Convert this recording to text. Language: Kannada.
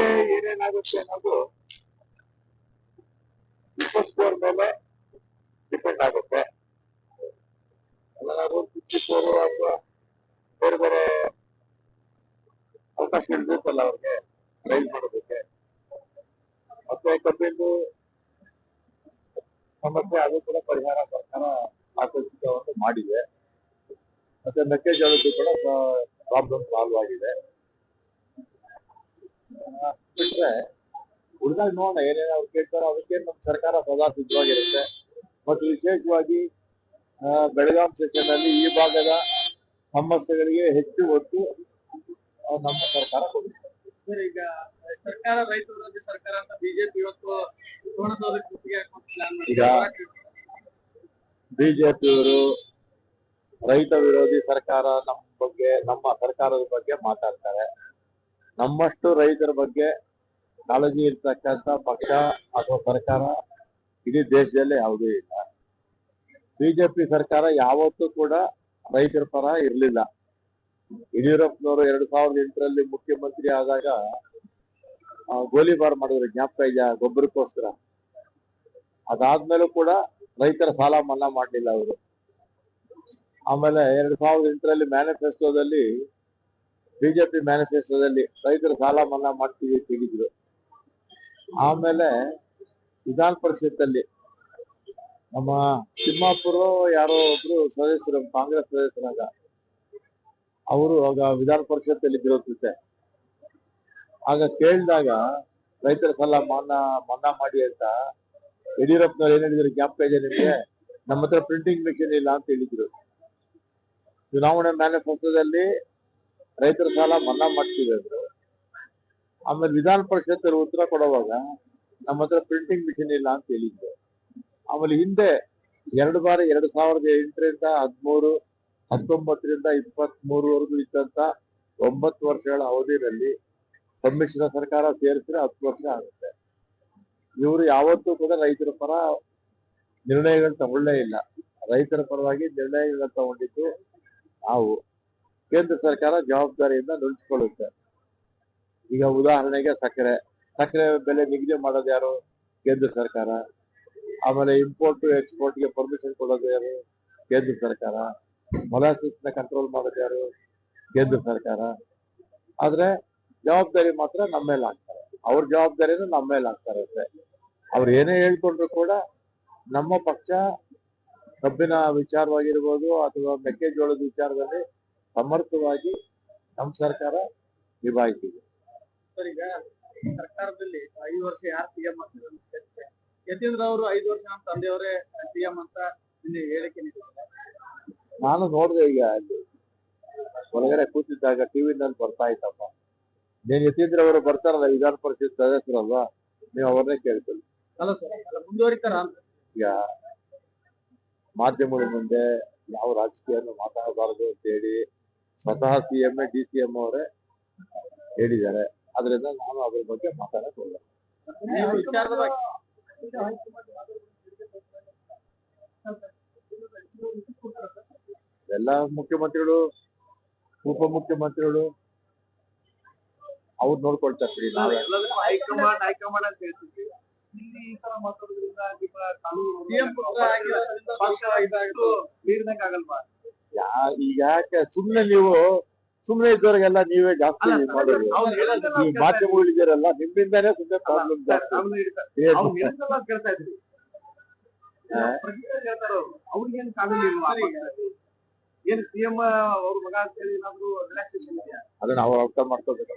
ಮುಂದೆ ಏನೇನಾಗುತ್ತೆ ಅನ್ನೋದು ವಿಪಕ್ಷದವ್ರ ಮೇಲೆ ಡಿಪೆಂಡ್ ಆಗುತ್ತೆ. ಎಲ್ಲರೂ ಶಿಕ್ಷಕರು ಅಥವಾ ಬೇರೆ ಬೇರೆ ಅವಕಾಶ ಇರ್ತಲ್ಲ ಅವ್ರಿಗೆ ರೈಲ್ ಮಾಡೋದಕ್ಕೆ. ಮತ್ತೆ ಕಬ್ಬಿಂದು ಸಮಸ್ಯೆ ಅದು ಕೂಡ ಪರಿಹಾರ ಸರ್ಕಾರ ಆಕರ್ಷಿತವನ್ನು ಮಾಡಿದೆ. ಮತ್ತೆ ಮೆಕ್ಕೆಜೋಳದ್ದು ಕೂಡ ಪ್ರಾಬ್ಲಮ್ ಸಾಲ್ವ್ ಆಗಿದೆ. ಬಿಟ್ರೆ ಉಳಿದಾಗ ನೋಡೋಣ ಏನೇನು ಅವ್ರು ಕೇಳ್ತಾರೋ ಅದಕ್ಕೆ ನಮ್ಮ ಸರ್ಕಾರ ಸದಾ ಸಿದ್ಧವಾಗಿರುತ್ತೆ. ಮತ್ತು ವಿಶೇಷವಾಗಿ ಬೆಳಗಾಂ ಸೆಕ್ಷನ್ ಅಲ್ಲಿ ಈ ಭಾಗದ ಸಮಸ್ಯೆಗಳಿಗೆ ಹೆಚ್ಚು ಒತ್ತು ನಮ್ಮ ಸರ್ಕಾರ ಕೊಡುತ್ತೆ. ಈಗ ಸರ್ಕಾರ ರೈತ ವಿರೋಧಿ ಸರ್ಕಾರ ಅಂತ ಬಿಜೆಪಿ ಇವತ್ತು ಈಗ ಬಿಜೆಪಿಯವರು ರೈತ ವಿರೋಧಿ ಸರ್ಕಾರ ನಮ್ಮ ಸರ್ಕಾರದ ಬಗ್ಗೆ ಮಾತಾಡ್ತಾರೆ. ನಮ್ಮಷ್ಟು ರೈತರ ಬಗ್ಗೆ ಕಾಳಜಿ ಇರ್ತಕ್ಕಂಥ ಪಕ್ಷ ಅಥವಾ ಸರ್ಕಾರ ಇಡೀ ದೇಶದಲ್ಲಿ ಯಾವುದೂ ಇಲ್ಲ. ಬಿಜೆಪಿ ಸರ್ಕಾರ ಯಾವತ್ತೂ ಕೂಡ ರೈತರ ಪರ ಇರಲಿಲ್ಲ. ಯಡಿಯೂರಪ್ಪನವರು 2008ರಲ್ಲಿ ಮುಖ್ಯಮಂತ್ರಿ ಆದಾಗ ಗೋಲಿಬಾರ್ ಮಾಡಿದ್ರು, ಜ್ಞಾಪಕ ಇದೆಯಾ, ಗೊಬ್ಬರಕ್ಕೋಸ್ಕರ. ಅದಾದ್ಮೇಲೂ ಕೂಡ ರೈತರ ಸಾಲ ಮನ್ನಾ ಮಾಡಲಿಲ್ಲ ಅವರು. ಆಮೇಲೆ 2008ರಲ್ಲಿ ಮ್ಯಾನಿಫೆಸ್ಟೋದಲ್ಲಿ ಬಿಜೆಪಿ ಮ್ಯಾನಿಫೆಸ್ಟೋದಲ್ಲಿ ರೈತರ ಸಾಲ ಮನ್ನಾ ಮಾಡ್ತೀವಿ ತೆಗಿದ್ರು. ಆಮೇಲೆ ವಿಧಾನ ಪರಿಷತ್ತಲ್ಲಿ ನಮ್ಮ ತಿಮ್ಮಾಪುರ ಯಾರೋ ಒಬ್ರು ಸದಸ್ಯರು, ಕಾಂಗ್ರೆಸ್ ಸದಸ್ಯರಾಗ ಅವರು ಆಗ ವಿಧಾನ ಪರಿಷತ್ತಲ್ಲಿ ಇದ್ದಿರುತ್ತೆ. ಆಗ ಕೇಳಿದಾಗ ರೈತರ ಸಾಲ ಮನ್ನಾ ಮಾಡಿ ಅಂತ ಯಡಿಯೂರಪ್ಪನವ್ರು ಏನ್ ಹೇಳಿದ್ರು ಜ್ಞಾಪಕ ಇದೆ ನಿಮ್ಗೆ? ನಮ್ಮ ಹತ್ರ ಪ್ರಿಂಟಿಂಗ್ ಮಿಷಿನ್ ಇಲ್ಲ ಅಂತ ಹೇಳಿದ್ರು. ಚುನಾವಣೆ ಮ್ಯಾನಿಫೆಸ್ಟೋದಲ್ಲಿ ರೈತರ ಸಾಲ ಮನ್ನಾ ಮಾಡ್ತೀವಿ ಅಂದ್ರು. ಆಮೇಲೆ ವಿಧಾನ ಪರಿಷತ್ ಉತ್ತರ ಕೊಡುವಾಗ ನಮ್ಮ ಹತ್ರ ಪ್ರಿಂಟಿಂಗ್ ಮಿಷಿನ್ ಇಲ್ಲ ಅಂತ ಹೇಳಿದ್ರು. ಆಮೇಲೆ ಹಿಂದೆ 2 ಬಾರಿ 2008ರಿಂದ 13, 19ರಿಂದ 23ವರೆಗೂ ಇದ್ದಂತ 9 ವರ್ಷಗಳ ಅವಧಿಯಲ್ಲಿ ಸಮ್ಮಿಶ್ರ ಸರ್ಕಾರ ಸೇರಿಸಿದ್ರೆ 10 ವರ್ಷ ಆಗುತ್ತೆ. ಇವರು ಯಾವತ್ತೂ ಕೂಡ ರೈತರ ಪರ ನಿರ್ಣಯಗಳು ತಗೊಳ್ಳೇ ಇಲ್ಲ. ರೈತರ ಪರವಾಗಿ ನಿರ್ಣಯಗಳನ್ನ ತಗೊಂಡಿದ್ದು ನಾವು. ಕೇಂದ್ರ ಸರ್ಕಾರ ಜವಾಬ್ದಾರಿಯಿಂದ ನುಡಿಸ್ಕೊಳ್ಳುತ್ತೆ. ಈಗ ಉದಾಹರಣೆಗೆ ಸಕ್ಕರೆ ಬೆಲೆ ನಿಗದಿ ಮಾಡೋದು ಯಾರು? ಕೇಂದ್ರ ಸರ್ಕಾರ. ಆಮೇಲೆ ಇಂಪೋರ್ಟ್ ಎಕ್ಸ್ಪೋರ್ಟ್ಗೆ ಪರ್ಮಿಷನ್ ಕೊಡೋದು ಯಾರು? ಕೇಂದ್ರ ಸರ್ಕಾರ. ಮೊಲಾಸಿಸ್ ನ ಕಂಟ್ರೋಲ್ ಮಾಡೋದು ಯಾರು? ಕೇಂದ್ರ ಸರ್ಕಾರ. ಆದ್ರೆ ಜವಾಬ್ದಾರಿ ಮಾತ್ರ ನಮ್ಮ ಮೇಲೆ ಹಾಕ್ತಾರೆ. ಅವ್ರ ಜವಾಬ್ದಾರಿನೂ ನಮ್ಮ ಮೇಲೆ ಹಾಕ್ತಾರೆ ಅಷ್ಟೇ. ಅವ್ರು ಏನೇ ಹೇಳ್ಕೊಂಡ್ರು ಕೂಡ ನಮ್ಮ ಪಕ್ಷ ಕಬ್ಬಿನ ವಿಚಾರವಾಗಿರ್ಬೋದು ಅಥವಾ ಮೆಕ್ಕೆಜೋಳದ ವಿಚಾರದಲ್ಲಿ ಸಮರ್ಥವಾಗಿ ನಮ್ಮ ಸರ್ಕಾರ ನಿಭಾಯಿಸಿದೆ. ಸರ್, ಈಗ ಸರ್ಕಾರದಲ್ಲಿ 5 ವರ್ಷ ಯಾರು ಸಿಎಂ ಆಗ್ತಾರೆ? ಯತೀಂದ್ರ ಅವರು 5 ವರ್ಷ ನಮ್ಮ ತಂದೆಯವರೇ ಸಿಎಂ ಅಂತ ಹೇಳಿಕೆ ನೀಡಿದ್ದಾರೆ. ನಾನು ನೋಡಿದೆ, ಈಗ ಅಲ್ಲಿ ಹೊರಗಡೆ ಕೂತಿದ್ದಾಗ ಟಿವಿನಲ್ಲಿ ಬರ್ತಾ ಇತ್ತಪ್ಪ. ನೀನ್ ಯತೀಂದ್ರ ಅವರು ಬರ್ತಾರಲ್ಲ, ವಿಧಾನ ಪರಿಷತ್ ಸದಸ್ಯರಲ್ವಾ, ನೀವು ಅವ್ರನ್ನೇ ಕೇಳ್ಕೊಳ್ಳಿ. ಅಲ್ಲ ಸರ್, ಮುಂದುವರಿತಾರ? ಈಗ ಮಾಧ್ಯಮಗಳ ಮುಂದೆ ಯಾವ ರಾಜಕೀಯವನ್ನು ಮಾತಾಡಬಾರದು ಅಂತ ಹೇಳಿ ಸ್ವತಃ ಸಿಎಂ DCM ಅವರೇ ಹೇಳಿದ್ದಾರೆ. ಅದರಿಂದ ನಾನು ಅದ್ರ ಬಗ್ಗೆ ಮಾತಾಡಕ್ ಹೋಗಲ್ಲ. ಎಲ್ಲ ಮುಖ್ಯಮಂತ್ರಿಗಳು, ಉಪಮುಖ್ಯಮಂತ್ರಿಗಳು ಅವ್ರು ನೋಡ್ಕೊಳ್ತಾರೆ. ಹೈಕಮಾಂಡ್ ಅಂತ ಹೇಳ್ತೀವಿ. ಇಲ್ಲಿ ಈ ತರ ಮಾತಾಡೋದ್ರಿಂದ ಆಗಲ್ವಾ? ಈಗ ಯಾಕೆ ಸುಮ್ನೆ ಇದ್ದವ್ರಿಗೆಲ್ಲ ನೀವೇ ಜಾಸ್ತಿ ಮಾಡೋದು. ಈ ಮಾಧ್ಯಮಗಳಿದ್ದೀರಲ್ಲ, ನಿಮ್ಮಿಂದಾನೇ ಸುಮ್ಮನೆ ಪ್ರಾಬ್ಲಮ್ ಜಾಸ್ತಿ. ಅವ್ರಿಗೇನು ಕಾನೂನು ಇಲ್ವಾ? ಏನು ಸಿಎಂ ಅವ್ರ ಮಗ ಅಂತ ಹೇಳಿ ಏನಾದ್ರು ರಿಲ್ಯಾಕ್ಸೇಷನ್ ಇದೆಯಾ? ಅದನ್ನ ಅವ್ರು ಅರ್ಥ ಮಾಡ್ಕೋಬೇಕು.